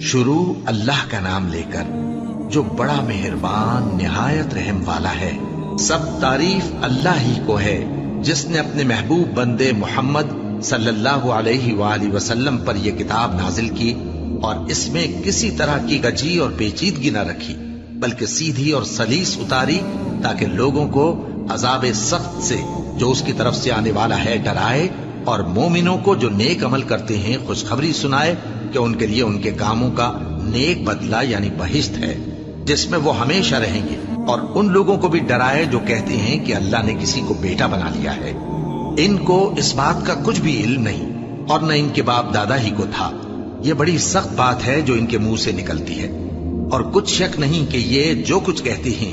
شروع اللہ کا نام لے کر جو بڑا مہربان نہایت رحم والا ہے۔ سب تعریف اللہ ہی کو ہے جس نے اپنے محبوب بندے محمد صلی اللہ علیہ وآلہ وسلم پر یہ کتاب نازل کی اور اس میں کسی طرح کی گجی اور پیچیدگی نہ رکھی، بلکہ سیدھی اور سلیس اتاری تاکہ لوگوں کو عذاب سخت سے جو اس کی طرف سے آنے والا ہے ڈرائے، اور مومنوں کو جو نیک عمل کرتے ہیں خوشخبری سنائے کہ ان کے لیے ان کے کاموں کا نیک بدلہ یعنی بہشت ہے جس میں وہ ہمیشہ رہیں گے، اور ان لوگوں کو بھی ڈرائے جو کہتے ہیں کہ اللہ نے کسی کو بیٹا بنا لیا ہے۔ ان کو اس بات کا کچھ بھی علم نہیں اور نہ ان کے باپ دادا ہی کو تھا۔ یہ بڑی سخت بات ہے جو ان کے منہ سے نکلتی ہے، اور کچھ شک نہیں کہ یہ جو کچھ کہتے ہیں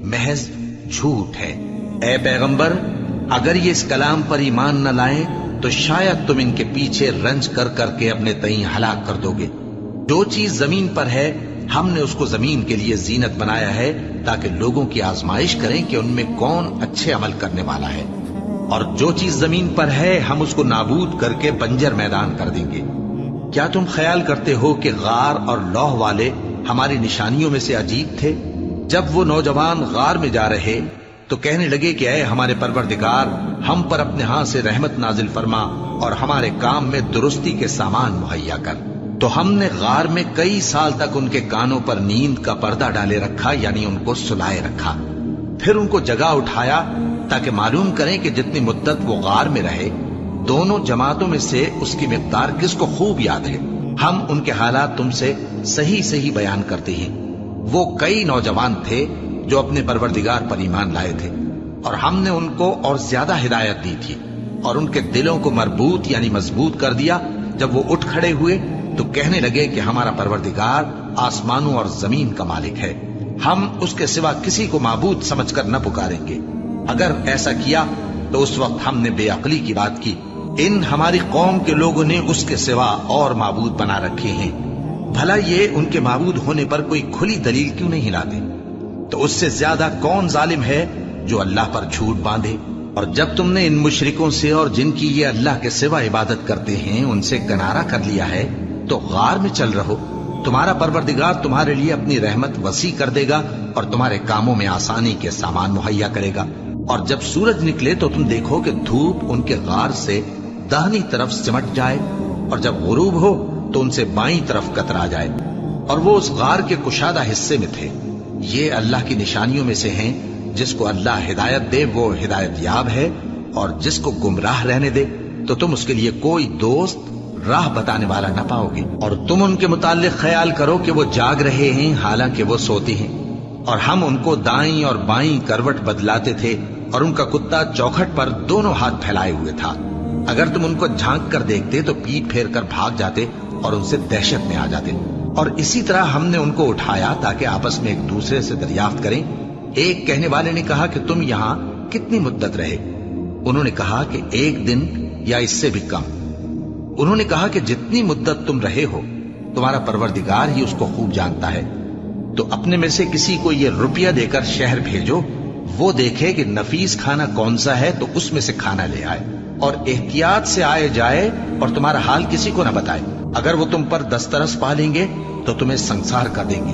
محض جھوٹ ہے۔ اے پیغمبر، اگر یہ اس کلام پر ایمان نہ لائیں تو شاید تم ان کے پیچھے رنج کر کر کے اپنے تئیں ہلاک کر دو گے۔ جو چیز زمین پر ہے ہم نے اس کو زمین کے لیے زینت بنایا ہے تاکہ لوگوں کی آزمائش کریں کہ ان میں کون اچھے عمل کرنے والا ہے، اور جو چیز زمین پر ہے ہم اس کو نابود کر کے بنجر میدان کر دیں گے۔ کیا تم خیال کرتے ہو کہ غار اور لوح والے ہماری نشانیوں میں سے عجیب تھے؟ جب وہ نوجوان غار میں جا رہے تو کہنے لگے کہ اے ہمارے پروردگار، ہم پر اپنے ہاں سے رحمت نازل فرما اور ہمارے کام میں درستی کے سامان مہیا کر۔ تو ہم نے غار میں کئی سال تک ان کے کانوں پر نیند کا پردہ ڈالے رکھا، یعنی ان کو سلائے رکھا۔ پھر ان کو جگہ اٹھایا تاکہ معلوم کریں کہ جتنی مدت وہ غار میں رہے دونوں جماعتوں میں سے اس کی مقدار کس کو خوب یاد ہے۔ ہم ان کے حالات تم سے صحیح صحیح بیان کرتے ہیں۔ وہ کئی نوجوان تھے جو اپنے پروردگار پر ایمان لائے تھے، اور ہم نے ان کو اور زیادہ ہدایت دی تھی، اور ان کے دلوں کو مربوط یعنی مضبوط کر دیا۔ جب وہ اٹھ کھڑے ہوئے تو کہنے لگے کہ ہمارا پروردگار آسمانوں اور زمین کا مالک ہے، ہم اس کے سوا کسی کو معبود سمجھ کر نہ پکاریں گے۔ اگر ایسا کیا تو اس وقت ہم نے بے عقلی کی بات کی۔ ان ہماری قوم کے لوگوں نے اس کے سوا اور معبود بنا رکھے ہیں، بھلا یہ ان کے معبود ہونے پر کوئی کھلی دلیل کیوں نہیں لاتے؟ تو اس سے زیادہ کون ظالم ہے جو اللہ پر جھوٹ باندھے؟ اور جب تم نے ان مشرکوں سے اور جن کی یہ اللہ کے سوا عبادت کرتے ہیں ان سے کنارہ کر لیا ہے تو غار میں چل رہو، تمہارا پروردگار تمہارے لیے اپنی رحمت وسیع کر دے گا اور تمہارے کاموں میں آسانی کے سامان مہیا کرے گا۔ اور جب سورج نکلے تو تم دیکھو کہ دھوپ ان کے غار سے داہنی طرف سمٹ جائے، اور جب غروب ہو تو ان سے بائیں طرف کترا جائے، اور وہ اس غار کے کشادہ حصے میں تھے۔ یہ اللہ کی نشانیوں میں سے ہیں، جس کو اللہ ہدایت دے وہ ہدایت یاب ہے، اور جس کو گمراہ رہنے دے تو تم اس کے لیے کوئی دوست راہ بتانے والا نہ پاؤ گے۔ اور تم ان کے متعلق خیال کرو کہ وہ جاگ رہے ہیں حالانکہ وہ سوتے ہیں، اور ہم ان کو دائیں اور بائیں کروٹ بدلاتے تھے، اور ان کا کتا چوکھٹ پر دونوں ہاتھ پھیلائے ہوئے تھا۔ اگر تم ان کو جھانک کر دیکھتے تو پیٹ پھیر کر بھاگ جاتے اور ان سے دہشت میں آ جاتے۔ اور اسی طرح ہم نے ان کو اٹھایا تاکہ آپس میں ایک دوسرے سے دریافت کریں۔ ایک کہنے والے نے کہا کہ تم یہاں کتنی مدت رہے؟ انہوں نے کہا کہ 1 دن یا اس سے بھی کم۔ انہوں نے کہا کہ جتنی مدت تم رہے ہو تمہارا پروردگار ہی اس کو خوب جانتا ہے، تو اپنے میں سے کسی کو یہ روپیہ دے کر شہر بھیجو، وہ دیکھے کہ نفیس کھانا کون سا ہے تو اس میں سے کھانا لے آئے، اور احتیاط سے آئے جائے اور تمہارا حال کسی کو نہ بتائے۔ اگر وہ تم پر دسترس پا لیں گے تو تمہیں سنسار کر دیں گے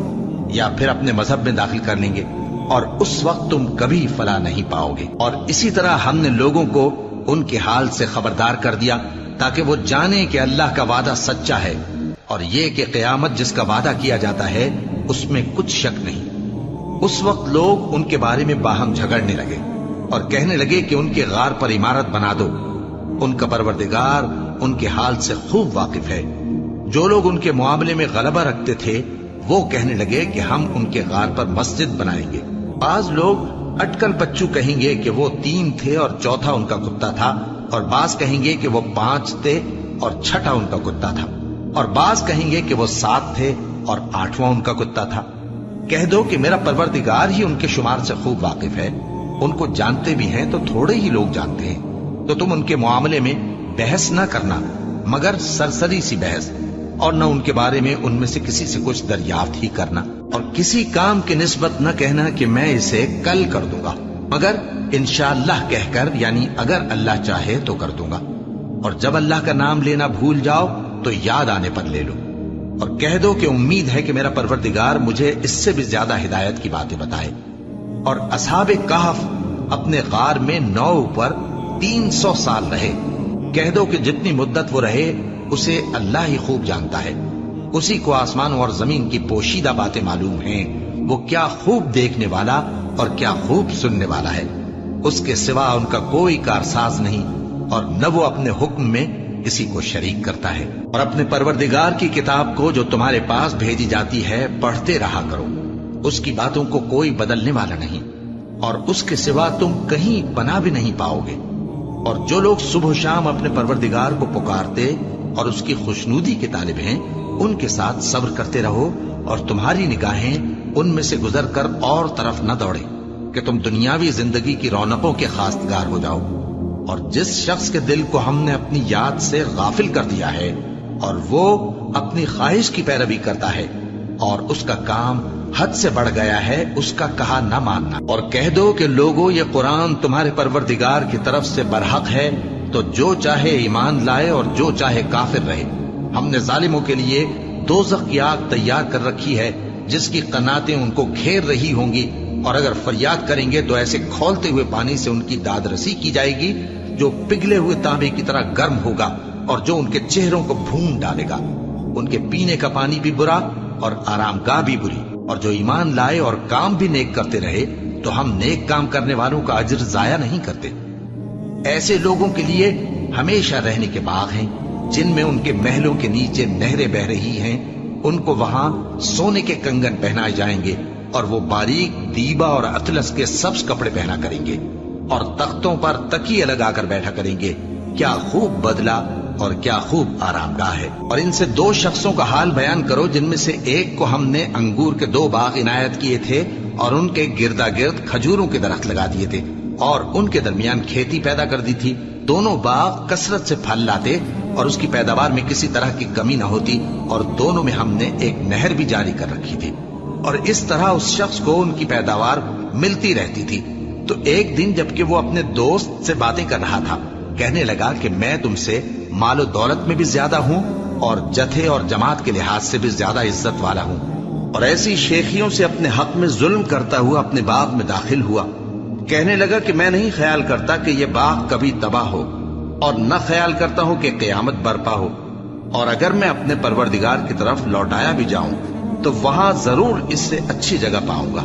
یا پھر اپنے مذہب میں داخل کر لیں گے، اور اس وقت تم کبھی فلاح نہیں پاؤ گے۔ اور اسی طرح ہم نے لوگوں کو ان کے حال سے خبردار کر دیا تاکہ وہ جانیں کہ اللہ کا وعدہ سچا ہے، اور یہ کہ قیامت جس کا وعدہ کیا جاتا ہے اس میں کچھ شک نہیں۔ اس وقت لوگ ان کے بارے میں باہم جھگڑنے لگے اور کہنے لگے کہ ان کے غار پر عمارت بنا دو۔ ان کا پروردگار ان کے حال سے خوب واقف ہے۔ جو لوگ ان کے معاملے میں غلبہ رکھتے تھے وہ کہنے لگے کہ ہم ان کے غار پر مسجد بنائیں گے۔ بعض لوگ اٹکل بچو کہیں گے کہ وہ 3 تھے اور چوتھا ان کا کتا تھا، اور بعض کہیں گے کہ وہ 5 تھے اور چھٹا ان کا کتا تھا، اور بعض کہیں گے کہ وہ 7 تھے اور 8واں ان کا کتا تھا۔ کہہ دو کہ میرا پروردگار ہی ان کے شمار سے خوب واقف ہے، ان کو جانتے بھی ہیں تو تھوڑے ہی لوگ جانتے ہیں۔ تو تم ان کے معاملے میں بحث نہ کرنا مگر سرسری سی بحث، اور نہ ان کے بارے میں ان میں سے کسی سے کچھ دریافت ہی کرنا، اور کسی کام کی نسبت نہ کہنا کہ میں اسے کل کر دوں گا، مگر انشاءاللہ کہہ کر یعنی اگر اللہ چاہے تو کر دوں گا، اور جب اللہ کا نام لینا بھول جاؤ تو یاد آنے پر لے لو۔ اور کہہ دو کہ امید ہے کہ میرا پروردگار مجھے اس سے بھی زیادہ ہدایت کی باتیں بتائے۔ اور اصحاب کہف اپنے غار میں 9 پر 300 سال رہے۔ کہہ دو کہ جتنی مدت وہ رہے اسے اللہ ہی خوب جانتا ہے، اسی کو آسمانوں اور زمین کی پوشیدہ باتیں معلوم ہیں، وہ کیا خوب دیکھنے والا اور کیا خوب سننے والا ہے۔ اس کے سوا ان کا کوئی کارساز نہیں، اور نہ وہ اپنے حکم میں کسی کو شریک کرتا ہے۔ اور اپنے پروردگار کی کتاب کو جو تمہارے پاس بھیجی جاتی ہے پڑھتے رہا کرو، اس کی باتوں کو کوئی بدلنے والا نہیں، اور اس کے سوا تم کہیں پناہ بھی نہیں پاؤ گے۔ اور جو لوگ صبح و شام اپنے پروردگار کو پکارتے اور اس کی خوشنودی کے طالب ہیں، ان کے ساتھ صبر کرتے رہو، اور تمہاری نگاہیں ان میں سے گزر کر اور طرف نہ دوڑے کہ تم دنیاوی زندگی کی رونقوں کے خواستگار ہو جاؤ۔ اور جس شخص کے دل کو ہم نے اپنی یاد سے غافل کر دیا ہے اور وہ اپنی خواہش کی پیروی کرتا ہے اور اس کا کام حد سے بڑھ گیا ہے، اس کا کہا نہ ماننا۔ اور کہہ دو کہ لوگوں، یہ قرآن تمہارے پروردگار کی طرف سے برحق ہے، تو جو چاہے ایمان لائے اور جو چاہے کافر رہے۔ ہم نے ظالموں کے لیے دوزخ کی آگ تیار کر رکھی ہے جس کی قناتیں ان کو گھیر رہی ہوں گی، اور اگر فریاد کریں گے تو ایسے کھولتے ہوئے پانی سے ان کی داد رسی کی جائے گی جو پگھلے ہوئے تانبے کی طرح گرم ہوگا، اور جو ان کے چہروں کو بھون ڈالے گا۔ ان کے پینے کا پانی بھی برا اور آرام گاہ بھی بری۔ اور جو ایمان لائے اور کام بھی نیک کرتے رہے تو ہم نیک کام کرنے والوں کا اجر ضائع نہیں کرتے۔ ایسے لوگوں کے لیے ہمیشہ رہنے کے باغ ہیں جن میں ان کے محلوں کے نیچے نہریں بہ رہی ہیں، ان کو وہاں سونے کے کنگن پہنائے جائیں گے، اور وہ باریک دیبا اور اطلس کے سبز کپڑے پہنا کریں گے، اور تختوں پر تکیے لگا کر بیٹھا کریں گے۔ کیا خوب بدلہ اور کیا خوب آرام گاہ ہے۔ اور ان سے 2 شخصوں کا حال بیان کرو جن میں سے ایک کو ہم نے انگور کے 2 باغ عنایت کیے تھے اور ان کے گردا گرد کھجوروں کے درخت لگا دیے تھے، اور ان کے درمیان کھیتی پیدا کر دی تھی۔ دونوں باغ کثرت سے پھل لاتے اور اس کی پیداوار میں کسی طرح کی کمی نہ ہوتی، اور دونوں میں ہم نے ایک نہر بھی جاری کر رکھی تھی، اور اس طرح اس شخص کو ان کی پیداوار ملتی رہتی تھی۔ تو ایک دن جبکہ وہ اپنے دوست سے باتیں کر رہا تھا، کہنے لگا کہ میں تم سے مال و دولت میں بھی زیادہ ہوں اور جتھے اور جماعت کے لحاظ سے بھی زیادہ عزت والا ہوں، اور ایسی شیخیوں سے اپنے حق میں ظلم کرتا ہوا اپنے باغ میں داخل ہوا۔ کہنے لگا کہ میں نہیں خیال کرتا کہ یہ باغ کبھی تباہ ہو، اور نہ خیال کرتا ہوں کہ قیامت برپا ہو، اور اگر میں اپنے پروردگار کی طرف لوٹایا بھی جاؤں تو وہاں ضرور اس سے اچھی جگہ پاؤں گا۔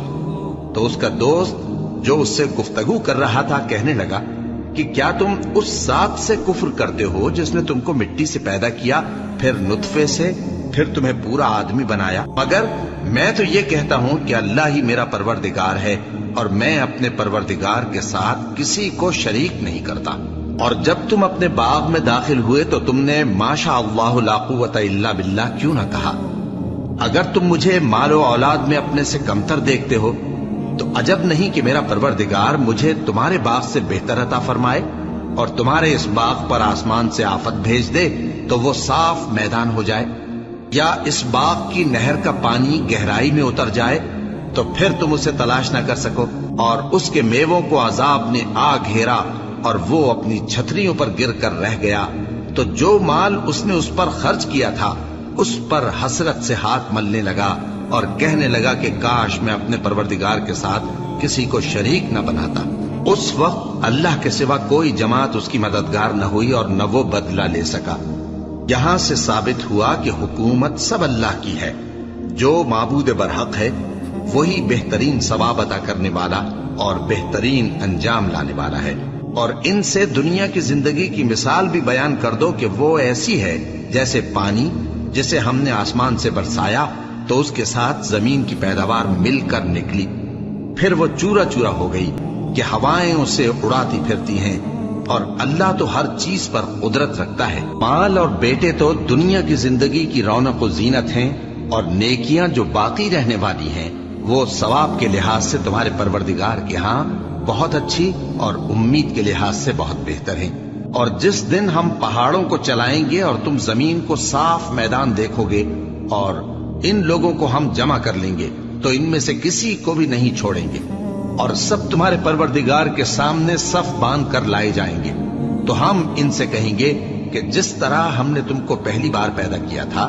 تو اس کا دوست جو اس سے گفتگو کر رہا تھا کہنے لگا کہ کیا تم اس ذات سے کفر کرتے ہو جس نے تم کو مٹی سے پیدا کیا، پھر نطفے سے، پھر تمہیں پورا آدمی بنایا؟ مگر میں تو یہ کہتا ہوں کہ اللہ ہی میرا پروردگار ہے، اور میں اپنے پروردگار کے ساتھ کسی کو شریک نہیں کرتا۔ اور جب تم اپنے باغ میں داخل ہوئے تو تم نے ما شاء اللہ لا قوت الا باللہ کیوں نہ کہا؟ اگر تم مجھے مال و اولاد میں اپنے سے کمتر دیکھتے ہو تو عجب نہیں کہ میرا پروردگار مجھے تمہارے باغ سے بہتر عطا فرمائے، اور تمہارے اس باغ پر آسمان سے آفت بھیج دے تو وہ صاف میدان ہو جائے، یا اس باغ کی نہر کا پانی گہرائی میں اتر جائے تو پھر تم اسے تلاش نہ کر سکو، اور اس کے میووں کو عذاب نے آ گھیرا اور وہ اپنی چھتریوں پر گر کر رہ گیا، تو جو مال اس نے اس پر خرچ کیا تھا اس پر حسرت سے ہاتھ ملنے لگا اور کہنے لگا کہ کاش میں اپنے پروردگار کے ساتھ کسی کو شریک نہ بناتا۔ اس وقت اللہ کے سوا کوئی جماعت اس کی مددگار نہ ہوئی اور نہ وہ بدلہ لے سکا۔ یہاں سے ثابت ہوا کہ حکومت سب اللہ کی ہے، جو معبود برحق ہے وہی بہترین ثواب عطا کرنے والا اور بہترین انجام لانے والا ہے۔ اور ان سے دنیا کی زندگی کی مثال بھی بیان کر دو کہ وہ ایسی ہے جیسے پانی جسے ہم نے آسمان سے برسایا تو اس کے ساتھ زمین کی پیداوار مل کر نکلی، پھر وہ چورا چورا ہو گئی کہ ہوائیں اسے اڑاتی پھرتی ہیں، اور اللہ تو ہر چیز پر قدرت رکھتا ہے۔ مال اور بیٹے تو دنیا کی زندگی کی رونق و زینت ہیں، اور نیکیاں جو باقی رہنے والی ہیں وہ ثواب کے لحاظ سے تمہارے پروردگار کے ہاں بہت اچھی اور امید کے لحاظ سے بہت بہتر ہیں۔ اور جس دن ہم پہاڑوں کو چلائیں گے اور تم زمین کو صاف میدان دیکھو گے، اور ان لوگوں کو ہم جمع کر لیں گے تو ان میں سے کسی کو بھی نہیں چھوڑیں گے، اور سب تمہارے پروردگار کے سامنے صف باندھ کر لائے جائیں گے، تو ہم ان سے کہیں گے کہ جس طرح ہم نے تم کو پہلی بار پیدا کیا تھا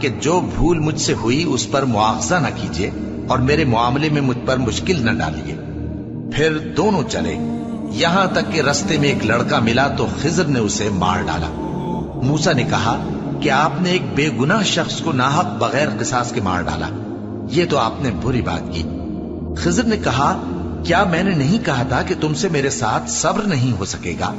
کہ جو بھول مجھ سے ہوئی اس پر مواخذہ نہ کیجیے اور میرے معاملے میں مجھ پر مشکل نہ ڈالیے۔ پھر دونوں چلے، یہاں تک کہ رستے میں ایک لڑکا ملا تو خضر نے اسے مار ڈالا۔ موسیٰ نے کہا کہ آپ نے ایک بے گناہ شخص کو ناحق بغیر قصاص کے مار ڈالا، یہ تو آپ نے بری بات کی۔ خضر نے کہا کیا میں نے نہیں کہا تھا کہ تم سے میرے ساتھ صبر نہیں ہو سکے گا؟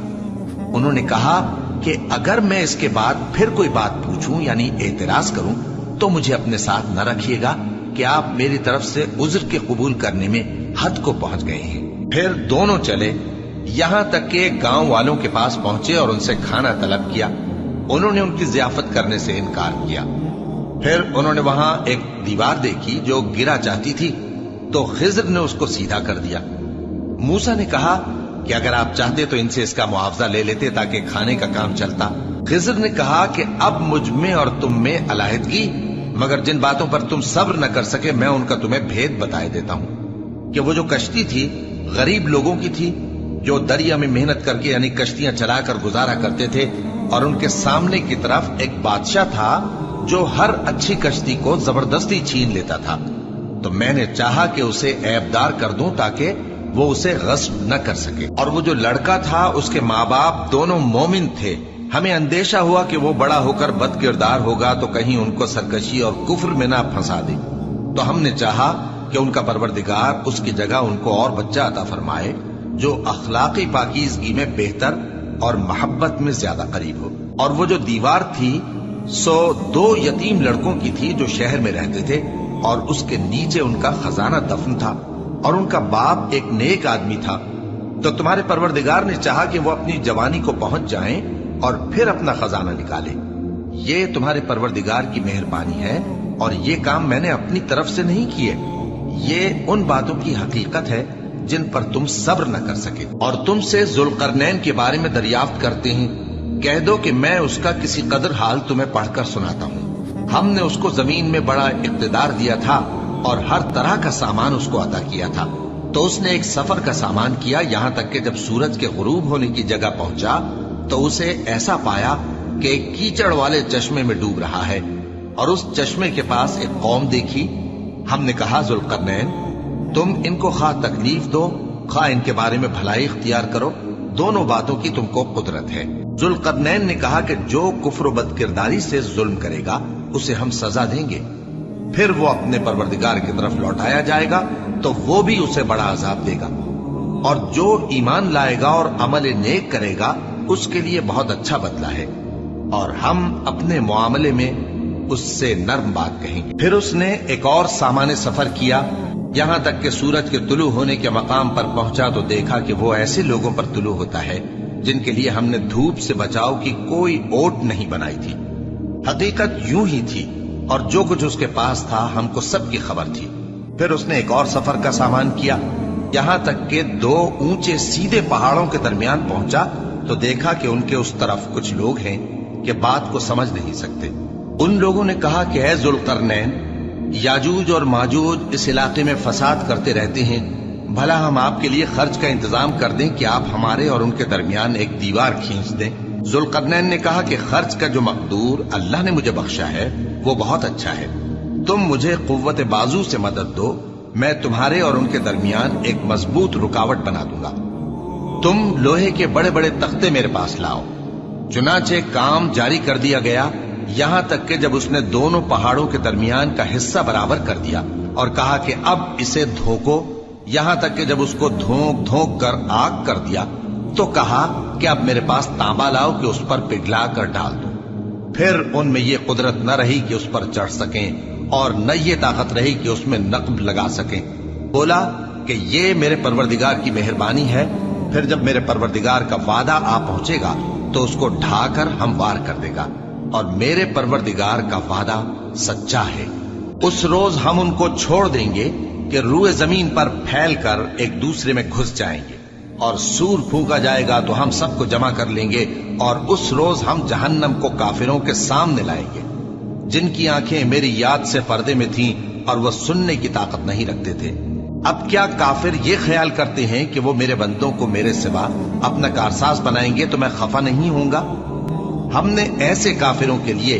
انہوں نے کہا کہ اگر میں اس کے بعد پھر کوئی بات پوچھوں یعنی اعتراض کروں تو مجھے اپنے ساتھ نہ رکھیے گا کہ آپ میری طرف سے عذر کے قبول کرنے میں حد کو پہنچ گئے ہیں۔ پھر دونوں چلے، یہاں تک کہ گاؤں والوں کے پاس پہنچے اور ان سے کھانا طلب کیا۔ انہوں نے ان کی ضیافت کرنے سے انکار کیا۔ پھر انہوں نے وہاں ایک دیوار دیکھی جو گرا چاہتی تھی تو خضر نے اس کو سیدھا کر دیا۔ موسیٰ نے کہا کہ اگر آپ چاہتے تو ان سے اس کا معاوضہ لے لیتے تاکہ کھانے کا کام چلتا۔ خضر نے کہا کہ اب مجھ میں اور تم میں علیحدگی، مگر جن باتوں پر تم صبر نہ کر سکے میں ان کا تمہیں بھید بتائے دیتا ہوں کہ وہ جو کشتی تھی غریب لوگوں کی تھی جو دریا میں محنت کر کے یعنی کشتیاں چلا کر گزارا کرتے تھے، اور ان کے سامنے کی طرف ایک بادشاہ تھا جو ہر اچھی کشتی کو زبردستی چھین لیتا تھا، تو میں نے چاہا کہ اسے عیبدار کر دوں تاکہ وہ اسے غصب نہ کر سکے۔ اور وہ جو لڑکا تھا اس کے ماں باپ دونوں مومن تھے، ہمیں اندیشہ ہوا کہ وہ بڑا ہو کر بد کردار ہوگا تو کہیں ان کو سرکشی اور کفر میں نہ پھنسا دے، تو ہم نے چاہا کہ ان کا پروردگار اس کی جگہ ان کو اور بچہ عطا فرمائے جو اخلاقی پاکیزگی میں بہتر اور محبت میں زیادہ قریب ہو۔ اور وہ جو دیوار تھی سو 2 یتیم لڑکوں کی تھی جو شہر میں رہتے تھے، اور اس کے نیچے ان کا خزانہ دفن تھا، اور ان کا باپ ایک نیک آدمی تھا۔ تو تمہارے پروردگار نے چاہا کہ وہ اپنی جوانی کو پہنچ جائیں اور پھر اپنا خزانہ نکالے۔ یہ تمہارے پروردگار کی مہربانی ہے، اور یہ کام میں نے اپنی طرف سے نہیں کیے، یہ ان باتوں کی حقیقت ہے جن پر تم صبر نہ کر سکے۔ اور تم سے ذوالقرنین کے بارے میں دریافت کرتے ہیں، کہہ دو کہ میں اس کا کسی قدر حال تمہیں پڑھ کر سناتا ہوں۔ ہم نے اس کو زمین میں بڑا اقتدار دیا تھا اور ہر طرح کا سامان اس کو عطا کیا تھا، تو اس نے ایک سفر کا سامان کیا، یہاں تک کہ جب سورج کے غروب ہونے کی جگہ پہنچا تو اسے ایسا پایا کہ ایک کیچڑ والے چشمے میں ڈوب رہا ہے، اور اس چشمے کے پاس ایک قوم دیکھی۔ ہم نے کہا ذوالقرنین تم ان کو خواہ تکلیف دو خواہ ان کے بارے میں بھلائی اختیار کرو، دونوں باتوں کی تم کو قدرت ہے۔ ذوالقرنین نے کہا کہ جو کفر و بد کرداری سے ظلم کرے گا اسے ہم سزا دیں گے، پھر وہ اپنے پروردگار کی طرف لوٹایا جائے گا تو وہ بھی اسے بڑا عذاب دے گا، اور جو ایمان لائے گا اور عمل نیک کرے گا اس کے لیے بہت اچھا بدلہ ہے، اور ہم اپنے معاملے میں اس سے نرم بات کہیں گے۔ پھر اس نے ایک اور سامان سفر کیا، یہاں تک کہ سورج کے طلوع ہونے کے مقام پر پہنچا تو دیکھا کہ وہ ایسے لوگوں پر طلوع ہوتا ہے جن کے لیے ہم نے دھوپ سے بچاؤ کی کوئی اوٹ نہیں بنائی تھی۔ حقیقت یوں ہی تھی، اور جو کچھ اس کے پاس تھا ہم کو سب کی خبر تھی۔ پھر اس نے ایک اور سفر کا سامان کیا، یہاں تک کہ 2 اونچے سیدھے پہاڑوں کے درمیان پہنچا تو دیکھا کہ ان کے اس طرف کچھ لوگ ہیں کہ بات کو سمجھ نہیں سکتے۔ ان لوگوں نے کہا کہ اے ذوالقرنین، یاجوج اور ماجوج اس علاقے میں فساد کرتے رہتے ہیں، بھلا ہم آپ کے لیے خرچ کا انتظام کر دیں کہ آپ ہمارے اور ان کے درمیان ایک دیوار کھینچ دیں۔ ذوالقرنین نے کہا کہ خرچ کا جو مقدور اللہ نے مجھے بخشا ہے وہ بہت اچھا ہے، تم مجھے قوت بازو سے مدد دو، میں تمہارے اور ان کے درمیان ایک مضبوط رکاوٹ بنا دوں گا۔ تم لوہے کے بڑے بڑے تختے میرے پاس لاؤ۔ چنانچہ کام جاری کر دیا گیا، یہاں تک کہ جب اس نے دونوں پہاڑوں کے درمیان کا حصہ برابر کر دیا اور کہا کہ اب اسے دھوکو، یہاں تک کہ جب اس کو دھونک دھونک کر آگ کر دیا تو کہا کہ اب میرے پاس تانبا لاؤ کہ اس پر پگھلا کر ڈال دوں۔ پھر ان میں یہ قدرت نہ رہی کہ اس پر چڑھ سکیں، اور نہ یہ طاقت رہی کہ اس میں نقب لگا سکیں۔ بولا کہ یہ میرے پروردگار کی مہربانی ہے، پھر جب میرے پروردگار کا وعدہ آ پہنچے گا تو اس کو ڈھا کر ہموار کر دے گا، اور میرے پروردگار کا وعدہ سچا ہے۔ اس روز ہم ان کو چھوڑ دیں گے کہ روئے زمین پر پھیل کر ایک دوسرے میں گھس جائیں گے، اور سور پھونکا جائے گا تو ہم سب کو جمع کر لیں گے، اور اس روز ہم جہنم کو کافروں کے سامنے لائیں گے جن کی آنکھیں میری یاد سے پردے میں تھیں اور وہ سننے کی طاقت نہیں رکھتے تھے۔ اب کیا کافر یہ خیال کرتے ہیں کہ وہ میرے بندوں کو میرے سوا اپنا کارساز بنائیں گے تو میں خفا نہیں ہوں گا؟ ہم نے ایسے کافروں کے لیے